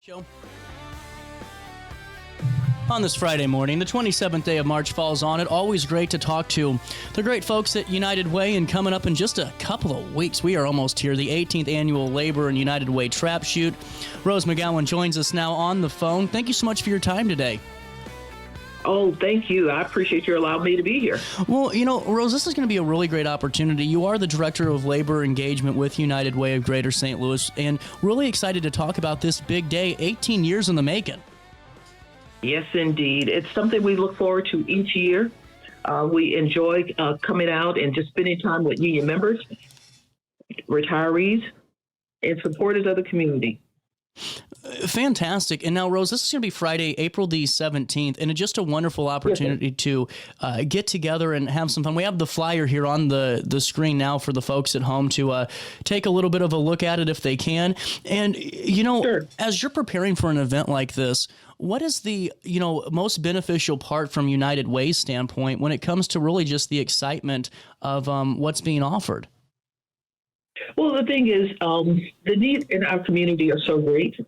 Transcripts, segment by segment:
Show. On this Friday morning, the 27th day of March falls on it. Always great to talk to the great folks at United Way, and coming up in just a couple of weeks, we are almost here, the 18th Annual Labor and United Way Trap Shoot. Rose McCowan joins us now on the phone. Thank you so much for your time today. Oh, thank you. I appreciate you allowing me to be here. Well, Rose, this is going to be a really great opportunity. You are the Director of Labor Engagement with United Way of Greater St. Louis, and really excited to talk about this big day, 18 years in the making. Yes, indeed. It's something we look forward to each year. We enjoy coming out and just spending time with union members, retirees, and supporters of the community. Fantastic. And now, Rose, this is going to be Friday, April the 17th, and it's just a wonderful opportunity to get together and have some fun. We have the flyer here on the screen now for the folks at home to take a little bit of a look at it if they can. And, Sure. As you're preparing for an event like this, what is the, most beneficial part from United Way's standpoint when it comes to really just the excitement of what's being offered? Well, the thing is, the needs in our community are so great.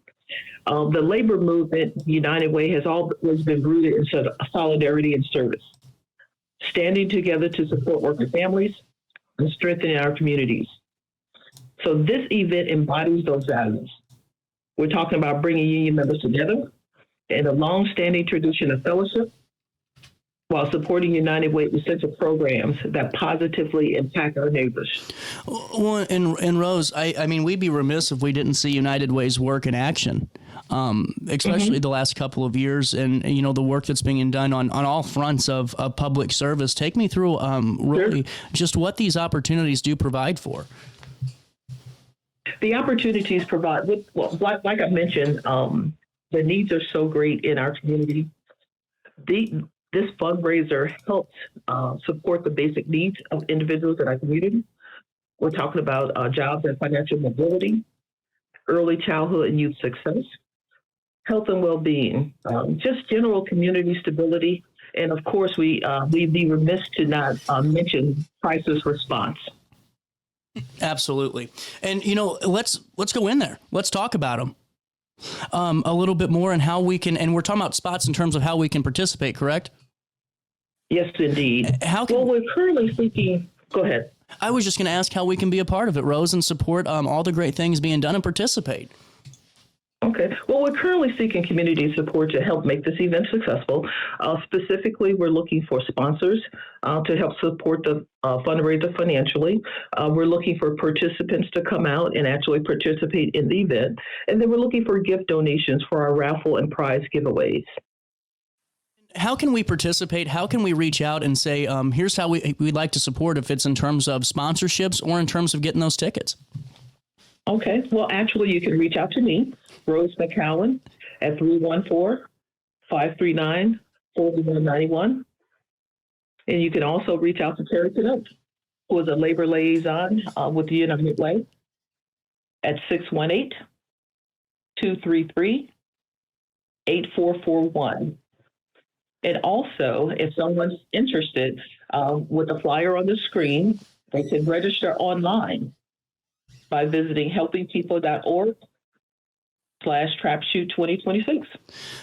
The labor movement, United Way, has always been rooted in solidarity and service, standing together to support worker families and strengthening our communities. So this event embodies those values. We're talking about bringing union members together and a long-standing tradition of fellowship while supporting United Way essential programs that positively impact our neighbors. Well, and Rose, I mean, we'd be remiss if we didn't see United Way's work in action, especially the last couple of years, and the work that's being done on all fronts of public service. Take me through really just what these opportunities do provide for. The opportunities provide, like I mentioned, the needs are so great in our community. This fundraiser helps support the basic needs of individuals in our community. We're talking about jobs and financial mobility, early childhood and youth success, health and well-being, just general community stability, and of course, we'd be remiss to not mention crisis response. Absolutely, and let's go in there. Let's talk about them. A little bit more and how we can, and we're talking about spots in terms of how we can participate, correct? Yes, indeed. Well, we're currently seeking, go ahead. I was just going to ask how we can be a part of it, Rose, and support all the great things being done and participate. Okay. Well, we're currently seeking community support to help make this event successful. Specifically, we're looking for sponsors to help support the fundraiser financially. We're looking for participants to come out and actually participate in the event. And then we're looking for gift donations for our raffle and prize giveaways. How can we participate? How can we reach out and say, here's how we'd like to support, if it's in terms of sponsorships or in terms of getting those tickets? Okay. Well, actually, you can reach out to me, Rose McCowan, at 314-539-4191. And you can also reach out to Terry Canuck, who is a labor liaison with the United Way, at 618-233-8441. And also, if someone's interested, with the flyer on the screen, they can register online by visiting helpingpeople.org/trapshoot2026.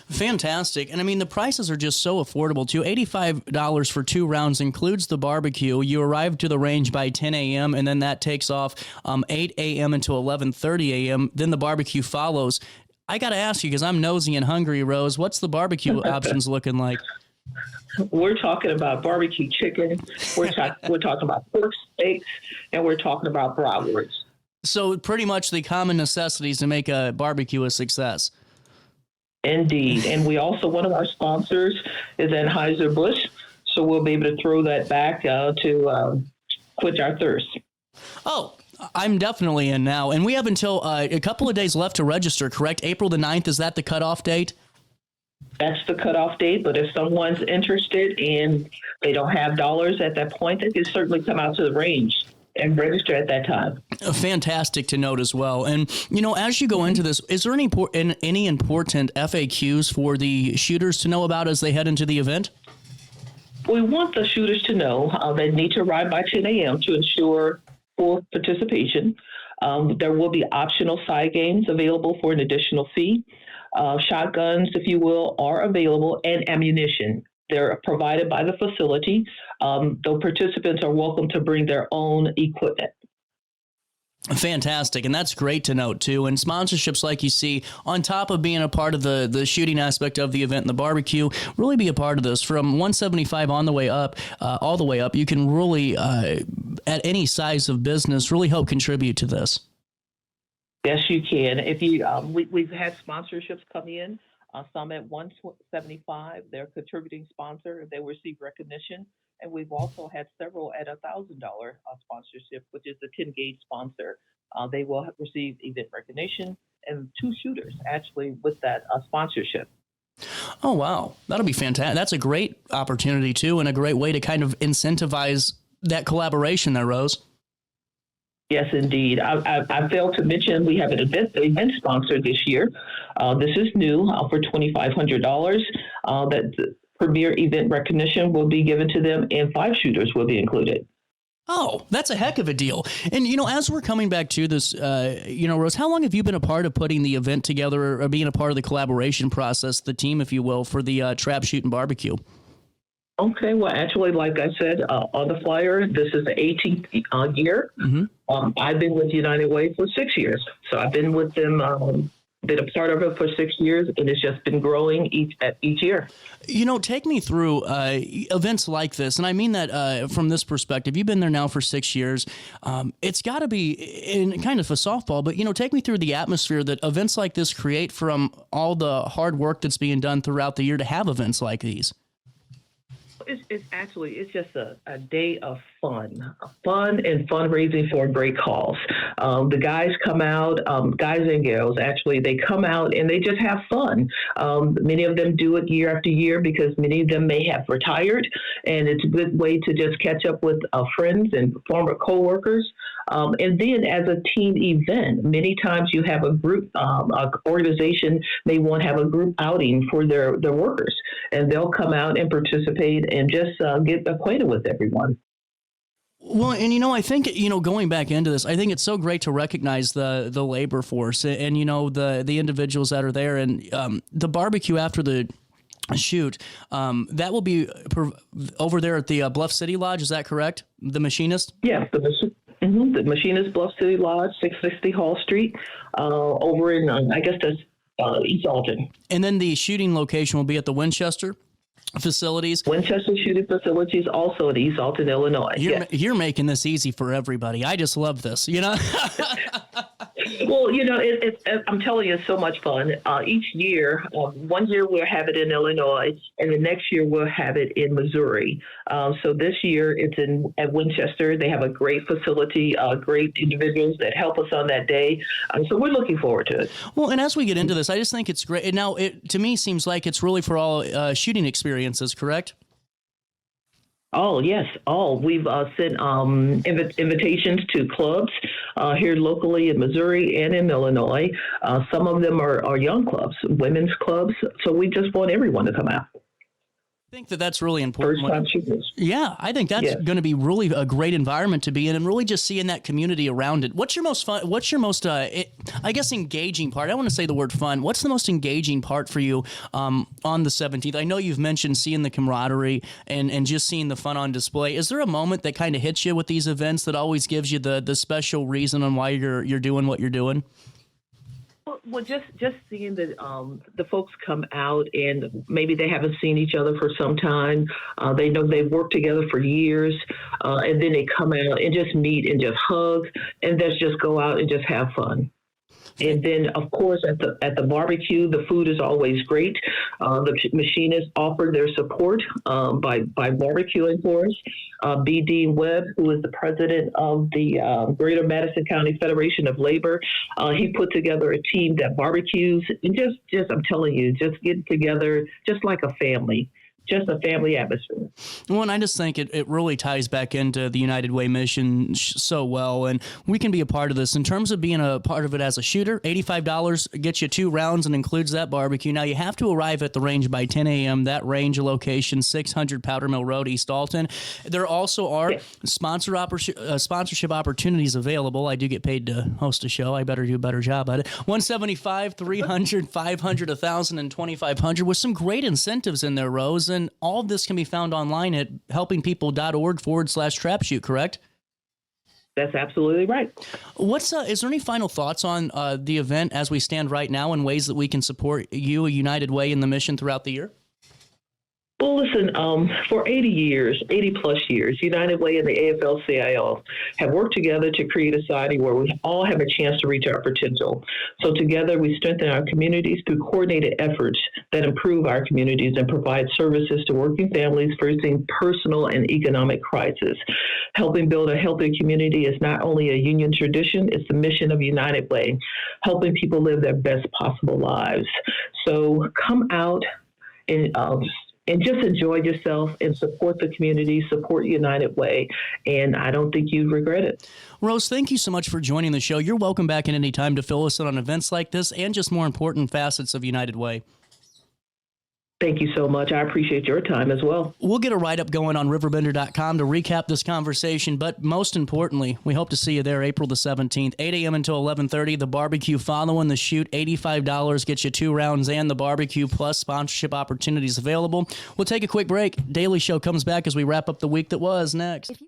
Fantastic. And I mean, the prices are just so affordable too. $85 for 2 rounds includes the barbecue. You arrive to the range by 10 a.m. and then that takes off 8 a.m. until 11:30 a.m. Then the barbecue follows. I got to ask you, because I'm nosy and hungry, Rose, what's the barbecue options looking like? We're talking about barbecue chicken. We're talking about pork steaks, and we're talking about bratwurst. So pretty much the common necessities to make a barbecue a success. Indeed. And we also, one of our sponsors is Anheuser-Busch, so we'll be able to throw that back to quench our thirst. Oh, I'm definitely in now. And we have until a couple of days left to register, correct? April the 9th, is that the cutoff date? That's the cutoff date, but if someone's interested and they don't have dollars at that point, they can certainly come out to the range and register at that time. Fantastic to note as well. And, as you go into this, is there any important FAQs for the shooters to know about as they head into the event? We want the shooters to know they need to arrive by 10 a.m. to ensure full participation. There will be optional side games available for an additional fee. shotguns, if you will, are available, and ammunition. They're provided by the facility, though participants are welcome to bring their own equipment. Fantastic. And that's great to note, too. And sponsorships like you see, on top of being a part of the shooting aspect of the event and the barbecue, really be a part of this. From 175 on the way up, all the way up, you can really, at any size of business, really help contribute to this. Yes, you can. If you, we've had sponsorships come in, some at 175, they're a contributing sponsor, they receive recognition. And we've also had several at $1,000 sponsorship, which is the 10 gauge sponsor. They will receive event recognition and 2 shooters actually with that sponsorship. Oh, wow. That'll be fantastic. That's a great opportunity, too, and a great way to kind of incentivize that collaboration there, Rose. Yes, indeed. I failed to mention we have an event sponsor this year. This is new for $2,500. That premier event recognition will be given to them, and 5 shooters will be included. Oh, that's a heck of a deal. And, as we're coming back to this, Rose, how long have you been a part of putting the event together or being a part of the collaboration process, the team, if you will, for the Trap, Shoot, and Barbecue? Okay, well, actually, like I said, on the flyer, this is the 18th year. Mm-hmm. I've been with United Way for 6 years. So I've been with them, been a part of it for 6 years, and it's just been growing each year. Take me through events like this, and I mean that from this perspective. You've been there now for 6 years. It's got to be in kind of a softball, but take me through the atmosphere that events like this create from all the hard work that's being done throughout the year to have events like these. It's just a day of fun and fundraising for a great cause. The guys come out, guys and girls, actually, they come out and they just have fun. Many of them do it year after year because many of them may have retired, and it's a good way to just catch up with friends and former coworkers. And then as a team event, many times you have a group, an organization may want to have a group outing for their workers, and they'll come out and participate and just get acquainted with everyone. Well, and I think going back into this, I think it's so great to recognize the labor force and the individuals that are there, and the barbecue after the shoot that will be over there at the Bluff City Lodge. Is that correct? The Machinist? Yeah, the Machinists Bluff City Lodge, 660 Hall Street, over in I guess that's East Alton. And then the shooting location will be at the Winchester facilities. Winchester Shooting Facilities, also at East Alton, Illinois. You're making this easy for everybody. I just love this, Well, I'm telling you, it's so much fun. Each year, one year we'll have it in Illinois, and the next year we'll have it in Missouri. So this year it's at Winchester. They have a great facility, great individuals that help us on that day. So we're looking forward to it. Well, and as we get into this, I just think it's great. And now it, to me, seems like it's really for all shooting experiences, correct? Oh, yes. We've sent invitations to clubs here locally in Missouri and in Illinois. Some of them are young clubs, women's clubs. So we just want everyone to come out. I think that's really important. First-time shooters. Yeah, I think that's going to be really a great environment to be in, and really just seeing that community around it. What's your most fun? What's your most, I guess, engaging part? I want to say the word fun. What's the most engaging part for you on the 17th? I know you've mentioned seeing the camaraderie and just seeing the fun on display. Is there a moment that kind of hits you with these events that always gives you the special reason on why you're doing what you're doing? Well, just seeing the folks come out and maybe they haven't seen each other for some time. They know they've worked together for years, and then they come out and just meet and just hug and just go out and just have fun. And then, of course, at the barbecue, the food is always great. The machinists offer their support by barbecuing for us. B. Dean Webb, who is the president of the Greater Madison County Federation of Labor, he put together a team that barbecues and just I'm telling you, just get together just like a family. just a family atmosphere. Well, and I just think it really ties back into the United Way mission so well, and we can be a part of this. In terms of being a part of it as a shooter, $85 gets you 2 rounds and includes that barbecue. Now, you have to arrive at the range by 10 a.m. That range location, 600 Powder Mill Road, East Alton. There also are sponsorship opportunities available. I do get paid to host a show. I better do a better job at it. 175, 300, 500, 1,000, and 2,500 with some great incentives in there, Rose. And all of this can be found online at helpingpeople.org/trapshoot, correct? That's absolutely right. Is there any final thoughts on the event as we stand right now and ways that we can support you, a United Way, in the mission throughout the year? Well, listen, for 80 plus years, United Way and the AFL-CIO have worked together to create a society where we all have a chance to reach our potential. So together we strengthen our communities through coordinated efforts that improve our communities and provide services to working families facing personal and economic crisis. Helping build a healthier community is not only a union tradition, it's the mission of United Way, helping people live their best possible lives. So come out and just enjoy yourself and support the community, support United Way, and I don't think you'd regret it. Rose, thank you so much for joining the show. You're welcome back at any time to fill us in on events like this and just more important facets of United Way. Thank you so much. I appreciate your time as well. We'll get a write-up going on RiverBender.com to recap this conversation, but most importantly, we hope to see you there April the 17th, 8 a.m. until 11:30. The barbecue following the shoot, $85 gets you 2 rounds and the barbecue plus sponsorship opportunities available. We'll take a quick break. Daily Show comes back as we wrap up the week that was next.